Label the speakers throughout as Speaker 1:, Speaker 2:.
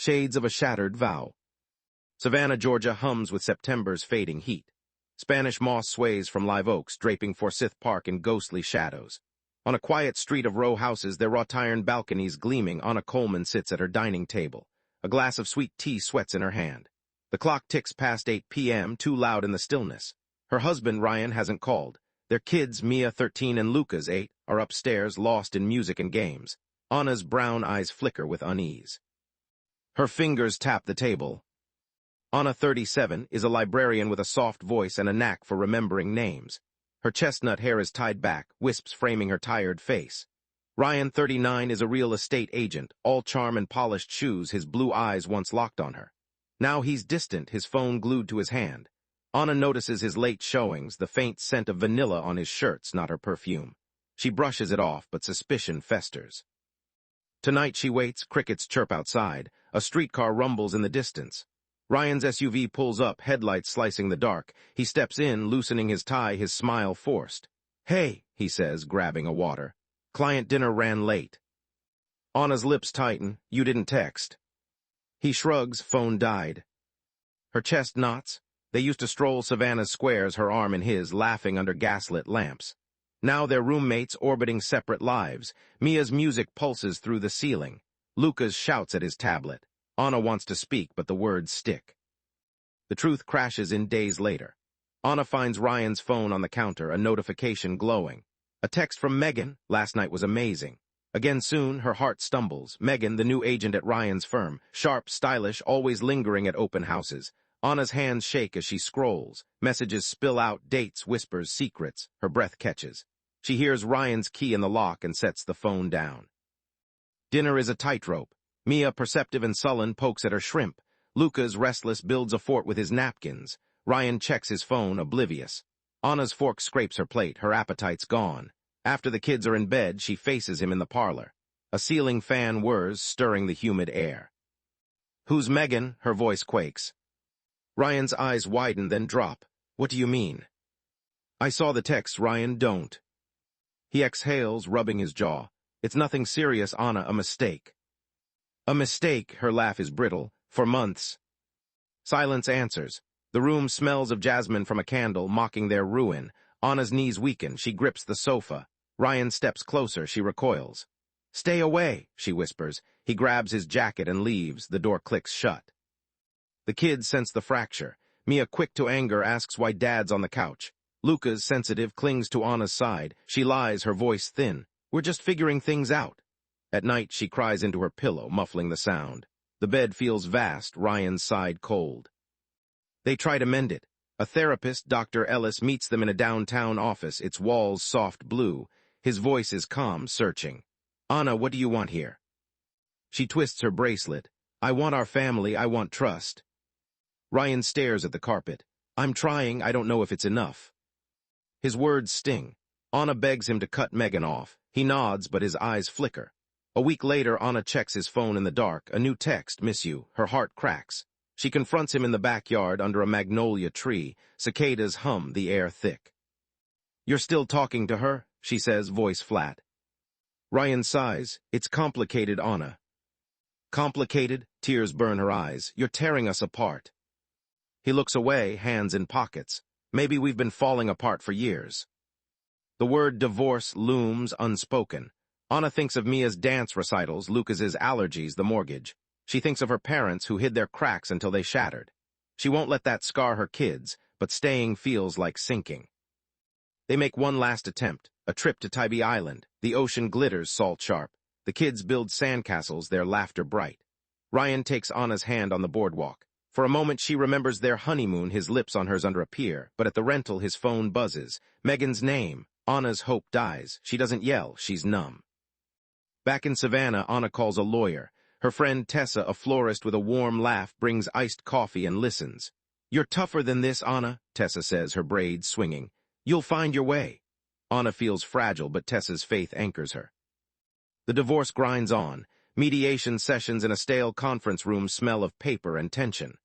Speaker 1: shades of a shattered vow. Savannah, Georgia hums with September's fading heat. Spanish moss sways from live oaks, draping Forsyth Park in ghostly shadows. On a quiet street of row houses, their wrought-iron balconies gleaming, Anna Coleman sits at her dining table. A glass of sweet tea sweats in her hand. The clock ticks past 8 p.m., too loud in the stillness. Her husband, Ryan, hasn't called. Their kids, Mia, 13, and Lucas, 8, are upstairs, lost in music and games. Anna's brown eyes flicker with unease. Her fingers tap the table. Anna, 37, is a librarian with a soft voice and a knack for remembering names. Her chestnut hair is tied back, wisps framing her tired face. Ryan, 39, is a real estate agent, all charm and polished shoes, his blue eyes once locked on her. Now he's distant, his phone glued to his hand. Anna notices his late showings, the faint scent of vanilla on his shirts, not her perfume. She brushes it off, but suspicion festers. Tonight she waits, crickets chirp outside. A streetcar rumbles in the distance. Ryan's SUV pulls up, headlights slicing the dark. He steps in, loosening his tie, his smile forced. "Hey," he says, grabbing a water. "Client dinner ran late." Anna's lips tighten. "You didn't text." He shrugs, phone died. Her chest knots. They used to stroll Savannah's squares, her arm in his, laughing under gaslit lamps. Now they're roommates orbiting separate lives. Mia's music pulses through the ceiling. Lucas shouts at his tablet. Anna wants to speak, but the words stick. The truth crashes in days later. Anna finds Ryan's phone on the counter, a notification glowing. A text from Megan. "Last night was amazing." Again soon, her heart stumbles. Megan, the new agent at Ryan's firm. Sharp, stylish, always lingering at open houses. Anna's hands shake as she scrolls. Messages spill out, dates, whispers, secrets. Her breath catches. She hears Ryan's key in the lock and sets the phone down. Dinner is a tightrope. Mia, perceptive and sullen, pokes at her shrimp. Lucas, restless, builds a fort with his napkins. Ryan checks his phone, oblivious. Anna's fork scrapes her plate, her appetite's gone. After the kids are in bed, she faces him in the parlor. A ceiling fan whirs, stirring the humid air. "Who's Megan?" Her voice quakes. Ryan's eyes widen, then drop. "What do you mean?" "I saw the text, Ryan, don't." He exhales, rubbing his jaw. "It's nothing serious, Anna, a mistake." "A mistake," her laugh is brittle, "for months." Silence answers. The room smells of jasmine from a candle, mocking their ruin. Anna's knees weaken, she grips the sofa. Ryan steps closer, she recoils. "Stay away," she whispers. He grabs his jacket and leaves, the door clicks shut. The kids sense the fracture. Mia, quick to anger, asks why Dad's on the couch. Lucas, sensitive, clings to Anna's side. She lies, her voice thin. "We're just figuring things out." At night, she cries into her pillow, muffling the sound. The bed feels vast, Ryan's side cold. They try to mend it. A therapist, Dr. Ellis, meets them in a downtown office, its walls soft blue. His voice is calm, searching. "Anna, what do you want here?" She twists her bracelet. "I want our family, I want trust." Ryan stares at the carpet. "I'm trying, I don't know if it's enough." His words sting. Anna begs him to cut Megan off. He nods, but his eyes flicker. A week later, Anna checks his phone in the dark. A new text, "Miss you." Her heart cracks. She confronts him in the backyard under a magnolia tree. Cicadas hum, the air thick. "You're still talking to her?" she says, voice flat. Ryan sighs. "It's complicated, Anna." "Complicated?" Tears burn her eyes. "You're tearing us apart." He looks away, hands in pockets. "Maybe we've been falling apart for years." The word divorce looms unspoken. Anna thinks of Mia's dance recitals, Lucas's allergies, the mortgage. She thinks of her parents who hid their cracks until they shattered. She won't let that scar her kids, but staying feels like sinking. They make one last attempt, a trip to Tybee Island. The ocean glitters salt-sharp. The kids build sandcastles, their laughter bright. Ryan takes Anna's hand on the boardwalk. For a moment she remembers their honeymoon, his lips on hers under a pier, but at the rental his phone buzzes. Megan's name. Anna's hope dies. She doesn't yell, she's numb. Back in Savannah, Anna calls a lawyer. Her friend Tessa, a florist with a warm laugh, brings iced coffee and listens. "You're tougher than this, Anna," Tessa says, her braids swinging. "You'll find your way." Anna feels fragile, but Tessa's faith anchors her. The divorce grinds on. Mediation sessions in a stale conference room smell of paper and tension.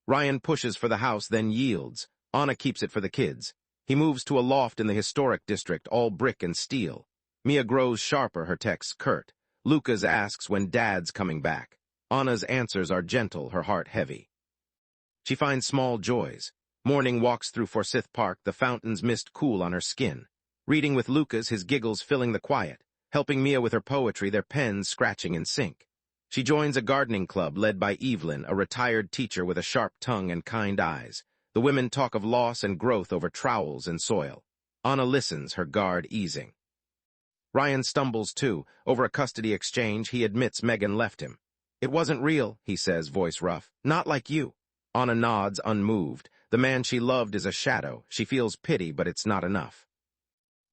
Speaker 1: Ryan pushes for the house, then yields. Anna keeps it for the kids. He moves to a loft in the historic district, all brick and steel. Mia grows sharper, her texts curt. Lucas asks when Dad's coming back. Anna's answers are gentle, her heart heavy. She finds small joys. Morning walks through Forsyth Park, the fountain's mist cool on her skin. Reading with Lucas, his giggles filling the quiet. Helping Mia with her poetry, their pens scratching in sync. She joins a gardening club led by Evelyn, a retired teacher with a sharp tongue and kind eyes. The women talk of loss and growth over trowels and soil. Anna listens, her guard easing. Ryan stumbles too. Over a custody exchange, he admits Megan left him. "It wasn't real," he says, voice rough. "Not like you." Anna nods, unmoved. The man she loved is a shadow. She feels pity, but it's not enough.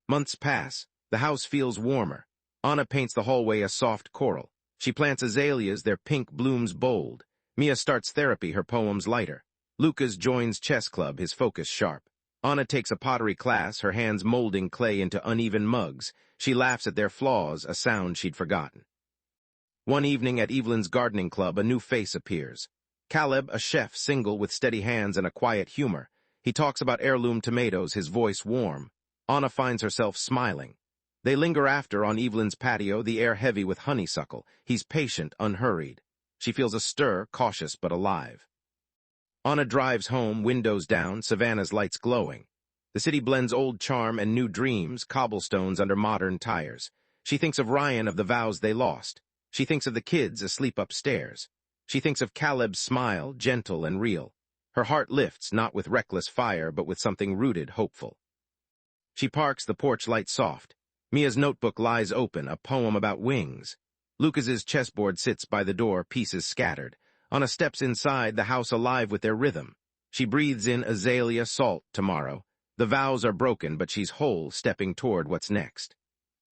Speaker 1: Months pass. The house feels warmer. Anna paints the hallway a soft coral. She plants azaleas, their pink blooms bold. Mia starts therapy, her poems lighter. Lucas joins chess club, his focus sharp. Anna takes a pottery class, her hands molding clay into uneven mugs. She laughs at their flaws, a sound she'd forgotten. One evening at Evelyn's gardening club, a new face appears. Caleb, a chef, single with steady hands and a quiet humor. He talks about heirloom tomatoes, his voice warm. Anna finds herself smiling. They linger after on Evelyn's patio, the air heavy with honeysuckle. He's patient, unhurried. She feels a stir, cautious but alive. Anna drives home, windows down, Savannah's lights glowing. The city blends old charm and new dreams, cobblestones under modern tires. She thinks of Ryan, of the vows they lost. She thinks of the kids asleep upstairs. She thinks of Caleb's smile, gentle and real. Her heart lifts, not with reckless fire, but with something rooted, hopeful. She parks, the porch light soft. Mia's notebook lies open, a poem about wings. Lucas's chessboard sits by the door, pieces scattered. Anna steps inside, the house alive with their rhythm. She breathes in azalea salt tomorrow. The vows are broken, but she's whole, stepping toward what's next.